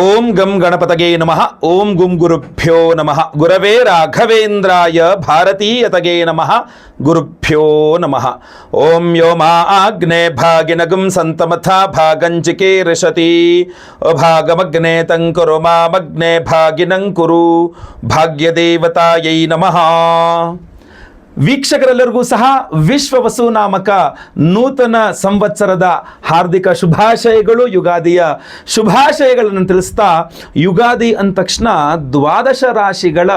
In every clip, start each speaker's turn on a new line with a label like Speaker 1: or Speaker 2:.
Speaker 1: ಓಂ ಗಂ ಗಣಪತಗೆ ನಮಃ. ಓಂ ಗುಂ ಗುರುಭ್ಯೋ ನಮಃ. ಗುರವೇ ರಾಘವೇಂದ್ರಾಯ ಭಾರತೀಯತಗೆ ನಮಃ. ಗುರುಭ್ಯೋ ನಮಃ. ಓಂ ಯೋ ಮಾ ಆಗ್ನೇ ಭಾಗಿನಗಂ ಸಂತಮಥಾ ಭಾಗಂಚಿಕೆ ರಿಷತಿ ಭಾಗಮಗ್ನೇ ತಂಕುರು ಮಾಮಗ್ನೇ ಭಾಗಿನಂಕುರು ಭಾಗ್ಯದೇವತಾಯೈ ನಮಃ. ವೀಕ್ಷಕರೆಲ್ಲರಿಗೂ ಸಹ ವಿಶ್ವ ವಸು ನಾಮಕ ನೂತನ ಸಂವತ್ಸರದ ಹಾರ್ದಿಕ ಶುಭಾಶಯಗಳು, ಯುಗಾದಿಯ ಶುಭಾಶಯಗಳನ್ನು ತಿಳಿಸ್ತಾ, ಯುಗಾದಿ ಅಂದ ತಕ್ಷಣ ದ್ವಾದಶ ರಾಶಿಗಳ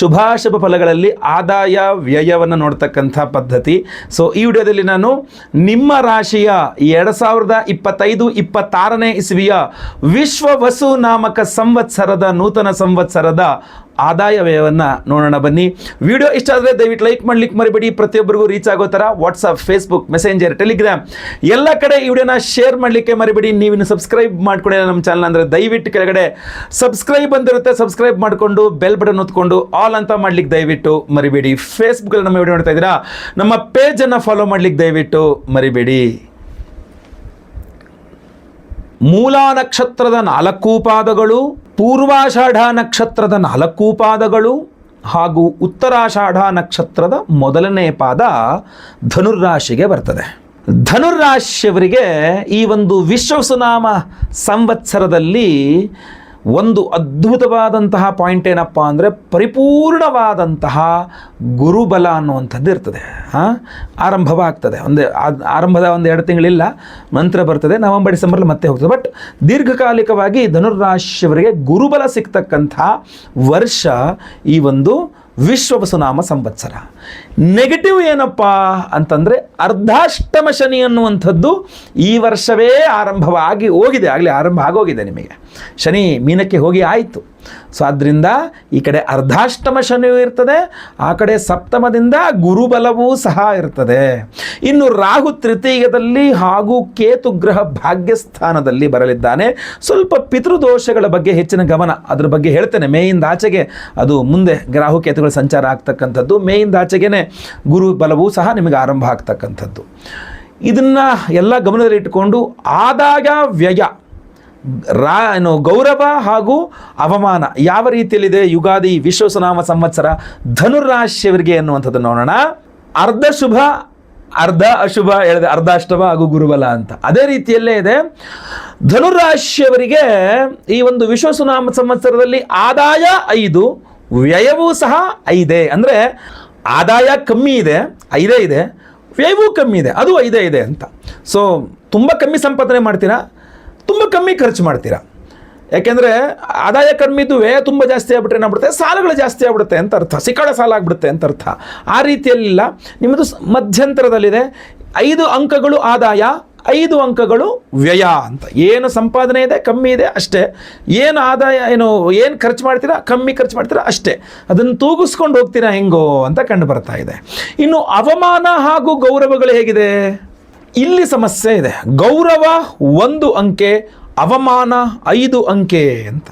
Speaker 1: ಶುಭಾಶುಭ ಫಲಗಳಲ್ಲಿ ಆದಾಯ ವ್ಯಯವನ್ನು ನೋಡ್ತಕ್ಕಂಥ ಪದ್ಧತಿ. ಸೊ ಈ ವಿಡಿಯೋದಲ್ಲಿ ನಾನು ನಿಮ್ಮ ರಾಶಿಯ 2025-26ನೇ ಇಸ್ವಿಯ ವಿಶ್ವ ವಸು ನಾಮಕ ಸಂವತ್ಸರದ ನೂತನ ಸಂವತ್ಸರದ ಆದಾಯ ವ್ಯಯವನ್ನು ನೋಡೋಣ ಬನ್ನಿ. ವಿಡಿಯೋ ಇಷ್ಟ ಆದರೆ ದಯವಿಟ್ಟು ಲೈಕ್ ಮಾಡಲಿಕ್ಕೆ ಮರಿಬೇಡಿ. ಪ್ರತಿಯೊಬ್ಬರಿಗೂ ರೀಚ್ ಆಗೋ ಥರ ವಾಟ್ಸಪ್, ಫೇಸ್ಬುಕ್, ಮೆಸೆಂಜರ್, ಟೆಲಿಗ್ರಾಮ್ ಎಲ್ಲ ಕಡೆ ಈ ವಿಡಿಯೋನ ಶೇರ್ ಮಾಡಲಿಕ್ಕೆ ಮರಿಬೇಡಿ. ನೀವಿನ್ನು ಸಬ್ಸ್ಕ್ರೈಬ್ ಮಾಡ್ಕೊಳ್ಳಿ ನಮ್ಮ ಚಾನಲ್ ಅಂದರೆ ದಯವಿಟ್ಟು ಕೆಳಗಡೆ ಸಬ್ಸ್ಕ್ರೈಬ್ ಬಂದಿರುತ್ತೆ, ಸಬ್ಸ್ಕ್ರೈಬ್ ಮಾಡಿಕೊಂಡು ಬೆಲ್ ಬಟನ್ ಒತ್ಕೊಂಡು ಆಲ್ ಅಂತ ಮಾಡ್ಲಿಕ್ಕೆ ದಯವಿಟ್ಟು ಮರಿಬೇಡಿ. ಫೇಸ್ಬುಕ್ಕಲ್ಲಿ ನಮ್ಮ ವಿಡಿಯೋ ನೋಡ್ತಾ ಇದ್ದೀರಾ, ನಮ್ಮ ಪೇಜನ್ನು ಫಾಲೋ ಮಾಡ್ಲಿಕ್ಕೆ ದಯವಿಟ್ಟು ಮರಿಬೇಡಿ. ಮೂಲ ನಕ್ಷತ್ರದ 4 ಪಾದಗಳು, ಪೂರ್ವಾಷಾಢ ನಕ್ಷತ್ರದ 4 ಪಾದಗಳು ಹಾಗೂ ಉತ್ತರಾಷಾಢ ನಕ್ಷತ್ರದ ಮೊದಲನೇ ಪಾದ ಧನುರ್ರಾಶಿಗೆ ಬರ್ತದೆ. ಧನುರ್ರಾಶಿಯವರಿಗೆ ಈ ಒಂದು ವಿಶ್ವಸುನಾಮ ಸಂವತ್ಸರದಲ್ಲಿ ಒಂದು ಅದ್ಭುತವಾದಂತಹ ಪಾಯಿಂಟ್ ಏನಪ್ಪ ಅಂದರೆ ಪರಿಪೂರ್ಣವಾದಂತಹ ಗುರುಬಲ ಅನ್ನುವಂಥದ್ದು ಇರ್ತದೆ. ಆರಂಭವಾಗ್ತದೆ. ಆರಂಭದ 1-2 ತಿಂಗಳಿಲ್ಲ, ನಂತರ ಬರ್ತದೆ. ನವೆಂಬರ್ ಡಿಸೆಂಬರ್ಲಿ ಮತ್ತೆ ಹೋಗ್ತದೆ. ಬಟ್ ದೀರ್ಘಕಾಲಿಕವಾಗಿ ಧನುರ್ರಾಶಿಯವರಿಗೆ ಗುರುಬಲ ಸಿಗ್ತಕ್ಕಂಥ ವರ್ಷ ಈ ಒಂದು ವಿಶ್ವ ವಸುನಾಮ ಸಂವತ್ಸರ. ನೆಗೆಟಿವ್ ಏನಪ್ಪ ಅಂತಂದರೆ ಅರ್ಧಾಷ್ಟಮ ಶನಿ ಅನ್ನುವಂಥದ್ದು ಈ ವರ್ಷವೇ ಆರಂಭವಾಗಿ ಹೋಗಿದೆ. ಆಗಲೇ ಆರಂಭ ಆಗೋಗಿದೆ ನಿಮಗೆ. ಶನಿ ಮೀನಕ್ಕೆ ಹೋಗಿ ಆಯಿತು. ಸೊ ಆದ್ದರಿಂದ ಈ ಕಡೆ ಅರ್ಧಾಷ್ಟಮ ಶನಿಯೂ ಇರ್ತದೆ, ಆ ಕಡೆ ಸಪ್ತಮದಿಂದ ಗುರುಬಲವೂ ಸಹ ಇರ್ತದೆ. ಇನ್ನು ರಾಹು ತೃತೀಯದಲ್ಲಿ ಹಾಗೂ ಕೇತು ಗ್ರಹ ಭಾಗ್ಯಸ್ಥಾನದಲ್ಲಿ ಬರಲಿದ್ದಾನೆ. ಸ್ವಲ್ಪ ಪಿತೃದೋಷಗಳ ಬಗ್ಗೆ ಹೆಚ್ಚಿನ ಗಮನ, ಅದ್ರ ಬಗ್ಗೆ ಹೇಳ್ತೇನೆ. ಮೇಯಿಂದ ಆಚೆಗೆ ಅದು ಮುಂದೆ ರಾಹು ಕೇತುಗಳ ಸಂಚಾರ ಆಗ್ತಕ್ಕಂಥದ್ದು, ಮೇಯಿಂದ ಆಚೆಗೇ ಗುರುಬಲವೂ ಸಹ ನಿಮಗೆ ಆರಂಭ ಆಗ್ತಕ್ಕಂಥದ್ದು. ಇದನ್ನು ಎಲ್ಲ ಗಮನದಲ್ಲಿಟ್ಟುಕೊಂಡು ಆದಾಯ ವ್ಯಯ ಗೌರವ ಹಾಗೂ ಅವಮಾನ ಯಾವ ರೀತಿಯಲ್ಲಿದೆ ಯುಗಾದಿ ವಿಶ್ವಸುನಾಮ ಸಂವತ್ಸರ ಧನುರ್ರಾಶಿಯವರಿಗೆ ಎನ್ನುವಂಥದ್ದು ನೋಡೋಣ. ಅರ್ಧ ಶುಭ, ಅರ್ಧ ಅಶುಭ ಹೇಳಿದೆ, ಅರ್ಧಾಷ್ಟಮ ಹಾಗೂ ಗುರುಬಲ ಅಂತ. ಅದೇ ರೀತಿಯಲ್ಲೇ ಇದೆ ಧನುರ್ರಾಶಿಯವರಿಗೆ ಈ ಒಂದು ವಿಶ್ವಸುನಾಮ ಸಂವತ್ಸರದಲ್ಲಿ ಆದಾಯ 5, ವ್ಯಯವೂ ಸಹ 5. ಅಂದರೆ ಆದಾಯ ಕಮ್ಮಿ ಇದೆ, 5 ಇದೆ, ವ್ಯವೂ ಕಮ್ಮಿ ಇದೆ, ಅದು 5 ಇದೆ ಅಂತ. ಸೊ ತುಂಬ ಕಮ್ಮಿ ಸಂಪಾದನೆ ಮಾಡ್ತೀರಾ, ತುಂಬ ಕಮ್ಮಿ ಖರ್ಚು ಮಾಡ್ತೀರಾ. ಯಾಕೆಂದರೆ ಆದಾಯ ಕಡಿಮೆ ಇದ್ದು ವ್ಯಯ ತುಂಬ ಜಾಸ್ತಿ ಆಗ್ಬಿಟ್ರೆ ಏನಾಗ್ಬಿಡುತ್ತೆ, ಸಾಲಗಳು ಜಾಸ್ತಿ ಆಗ್ಬಿಡುತ್ತೆ ಅಂತ ಅರ್ಥ, ಸಿಕ್ಕಾಡ ಸಾಲ ಆಗ್ಬಿಡುತ್ತೆ ಅಂತ ಅರ್ಥ. ಆ ರೀತಿಯಲ್ಲಿಲ್ಲ, ನಿಮ್ಮದು ಮಧ್ಯಂತರದಲ್ಲಿದೆ. 5 ಅಂಕಗಳು ಆದಾಯ, 5 ಅಂಕಗಳು ವ್ಯಯ ಅಂತ. ಏನು ಸಂಪಾದನೆ ಇದೆ ಕಮ್ಮಿ ಇದೆ ಅಷ್ಟೇ, ಏನು ಆದಾಯ ಏನು ಖರ್ಚು ಮಾಡ್ತೀರಾ ಕಮ್ಮಿ ಖರ್ಚು ಮಾಡ್ತೀರಾ ಅಷ್ಟೇ. ಅದನ್ನು ತೂಗಿಸ್ಕೊಂಡು ಹೋಗ್ತೀರಾ ಹೆಂಗೋ ಅಂತ ಕಂಡು ಬರ್ತಾ ಇದೆ. ಇನ್ನು ಅವಮಾನ ಹಾಗೂ ಗೌರವಗಳು ಹೇಗಿದೆ, ಇಲ್ಲಿ ಸಮಸ್ಯೆ ಇದೆ. ಗೌರವ 1 ಅಂಕೆ, ಅವಮಾನ 5 ಅಂಕೆ ಅಂತ.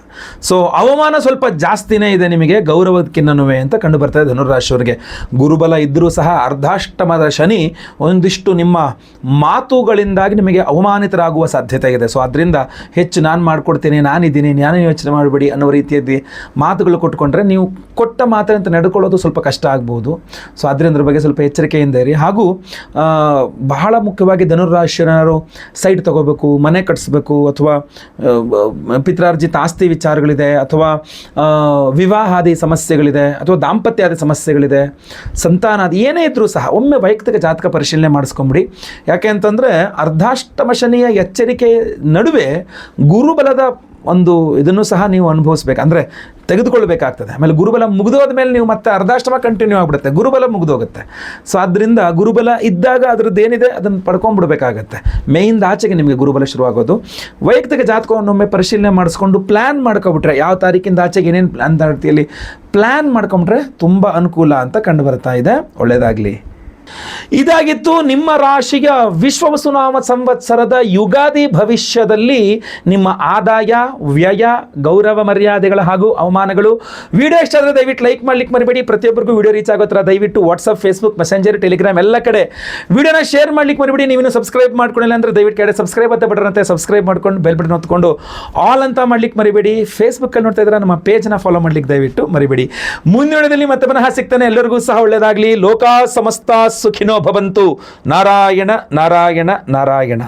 Speaker 1: ಸೊ ಅವಮಾನ ಸ್ವಲ್ಪ ಜಾಸ್ತಿನೇ ಇದೆ ನಿಮಗೆ ಗೌರವಕ್ಕಿನ್ನೂ ಅಂತ ಕಂಡು ಬರ್ತದೆ ಧನುರಾಶಿಯವರಿಗೆ. ಗುರುಬಲ ಇದ್ದರೂ ಸಹ ಅರ್ಧಾಷ್ಟಮದ ಶನಿ ಒಂದಿಷ್ಟು ನಿಮ್ಮ ಮಾತುಗಳಿಂದಾಗಿ ನಿಮಗೆ ಅವಮಾನಿತರಾಗುವ ಸಾಧ್ಯತೆ ಇದೆ. ಸೊ ಅದರಿಂದ ಹೆಚ್ಚು ನಾನು ಮಾಡಿಕೊಡ್ತೀನಿ, ನಾನಿದ್ದೀನಿ, ನಾನು ಯೋಚನೆ ಮಾಡಬೇಡಿ ಅನ್ನೋ ರೀತಿಯಲ್ಲಿ ಮಾತುಗಳು ಕೊಟ್ಕೊಂಡ್ರೆ ನೀವು ಕೊಟ್ಟ ಮಾತಿನಂತೆ ನಡ್ಕೊಳ್ಳೋದು ಸ್ವಲ್ಪ ಕಷ್ಟ ಆಗ್ಬೋದು. ಸೊ ಅದರಿಂದ ಬಗ್ಗೆ ಸ್ವಲ್ಪ ಎಚ್ಚರಿಕೆಯಿಂದ ಇರಿ. ಹಾಗೂ ಬಹಳ ಮುಖ್ಯವಾಗಿ ಧನುರಾಶಿಯವರು ಸೈಟ್ ತಗೋಬೇಕು, ಮನೆ ಕಟ್ಟಿಸ್ಬೇಕು, ಅಥವಾ ಪಿತ್ರಾರ್ಜಿತ ಆಸ್ತಿ ವಿಚಾರಗಳಿದೆ, ಅಥವಾ ವಿವಾಹಾದಿ ಸಮಸ್ಯೆಗಳಿದೆ, ಅಥವಾ ದಾಂಪತ್ಯಾದಿ ಸಮಸ್ಯೆಗಳಿದೆ, ಸಂತಾನಾದಿ ಏನೇ ಇದ್ದರೂ ಸಹ ಒಮ್ಮೆ ವೈಯಕ್ತಿಕ ಜಾತಕ ಪರಿಶೀಲನೆ ಮಾಡಿಸ್ಕೊಂಬಿಡಿ. ಯಾಕೆ ಅಂತಂದರೆ ಅರ್ಧಾಷ್ಟಮ ಶನಿಯ ಎಚ್ಚರಿಕೆ ನಡುವೆ ಗುರುಬಲದ ಒಂದು ಇದನ್ನು ಸಹ ನೀವು ಅನುಭವಿಸ್ಬೇಕು, ಅಂದರೆ ತೆಗೆದುಕೊಳ್ಬೇಕಾಗ್ತದೆ. ಆಮೇಲೆ ಗುರುಬಲ ಮುಗಿದೋದ ಮೇಲೆ ನೀವು ಮತ್ತೆ ಅರ್ಧಾಷ್ಟಮ ಕಂಟಿನ್ಯೂ ಆಗಿಬಿಡುತ್ತೆ, ಗುರುಬಲ ಮುಗಿದೋಗುತ್ತೆ. ಸೊ ಆದ್ದರಿಂದ ಗುರುಬಲ ಇದ್ದಾಗ ಅದ್ರದ್ದು ಏನಿದೆ ಅದನ್ನು ಪಡ್ಕೊಂಡ್ಬಿಡ್ಬೇಕಾಗತ್ತೆ. ಮೇಯಿಂದ ಆಚೆಗೆ ನಿಮಗೆ ಗುರುಬಲ ಶುರುವಾಗೋದು. ವೈಯಕ್ತಿಕ ಜಾತಕವನ್ನೊಮ್ಮೆ ಪರಿಶೀಲನೆ ಮಾಡಿಸ್ಕೊಂಡು ಪ್ಲ್ಯಾನ್ ಮಾಡ್ಕೊಬಿಟ್ರೆ, ಯಾವ ತಾರೀಕಿಂದ ಆಚೆಗೆ ಏನೇನು ಪ್ಲ್ಯಾನ್ ರೀತಿಯಲ್ಲಿ ಪ್ಲ್ಯಾನ್ ಮಾಡ್ಕೊಂಬಿಟ್ರೆ ತುಂಬ ಅನುಕೂಲ ಅಂತ ಕಂಡು ಬರ್ತಾ ಇದೆ. ಒಳ್ಳೆಯದಾಗಲಿ. ಇದಾಗಿತ್ತು ನಿಮ್ಮ ರಾಶಿಯ ವಿಶ್ವವಸುನಾಮ ಸಂವತ್ಸರದ ಯುಗಾದಿ ಭವಿಷ್ಯದಲ್ಲಿ ನಿಮ್ಮ ಆದಾಯ, ವ್ಯಯ, ಗೌರವ ಮರ್ಯಾದೆಗಳ ಹಾಗೂ ಅವಮಾನಗಳು. ವಿಡಿಯೋ ಇಷ್ಟ ಆದರೆ ದಯವಿಟ್ಟು ಲೈಕ್ ಮಾಡ್ಲಿಕ್ಕೆ ಮರಿಬೇಡಿ. ಪ್ರತಿಯೊಬ್ಬರಿಗೂ ವಿಡಿಯೋ ರೀಚ್ ಆಗೋ ಥರ ದಯವಿಟ್ಟು ವಾಟ್ಸಪ್, ಫೇಸ್ಬುಕ್, ಮೆಸೆಂಜರ್, ಟೆಲಿಗ್ರಾಮ್ ಎಲ್ಲ ಕಡೆ ವಿಡಿಯೋನ ಶೇರ್ ಮಾಡ್ಲಿಕ್ಕೆ ಮರಿಬೇಡಿ. ನೀವಿನ್ನು ಸಬ್ಸ್ಕ್ರೈಬ್ ಮಾಡ್ಕೊಂಡಿಲ್ಲ ಅಂದರೆ ದಯವಿಟ್ಟು ಕಡೆ ಸಬ್ಸ್ಕ್ರೈಬ್ ಅಂತ ಬಟನ್ ಅಂತ ಸಬ್ಸ್ಕ್ರೈಬ್ ಮಾಡ್ಕೊಂಡು ಬೆಲ್ ಬಟನ್ ಹೊತ್ಕೊಂಡು ಆಲ್ ಅಂತ ಮಾಡ್ಲಿಕ್ಕೆ ಮರಿಬೇಡಿ. ಫೇಸ್ಬುಕ್ಕಲ್ಲಿ ನೋಡ್ತಾ ಇದ್ರೆ ನಮ್ಮ ಪೇಜ್ನ ಫಾಲೋ ಮಾಡ್ಲಿಕ್ಕೆ ದಯವಿಟ್ಟು ಮರಿಬೇಡಿ. ಮುಂದಿನದಲ್ಲಿ ಮತ್ತೆ ಪುನಃ ಸಿಗ್ತಾನೆ. ಎಲ್ಲರಿಗೂ ಸಹ ಒಳ್ಳೆಯದಾಗಲಿ. ಲೋಕ ಸಮಸ್ತ ಸುಖಿನೋ ಭವಂತು. ನಾರಾಯಣ ನಾರಾಯಣ ನಾರಾಯಣ.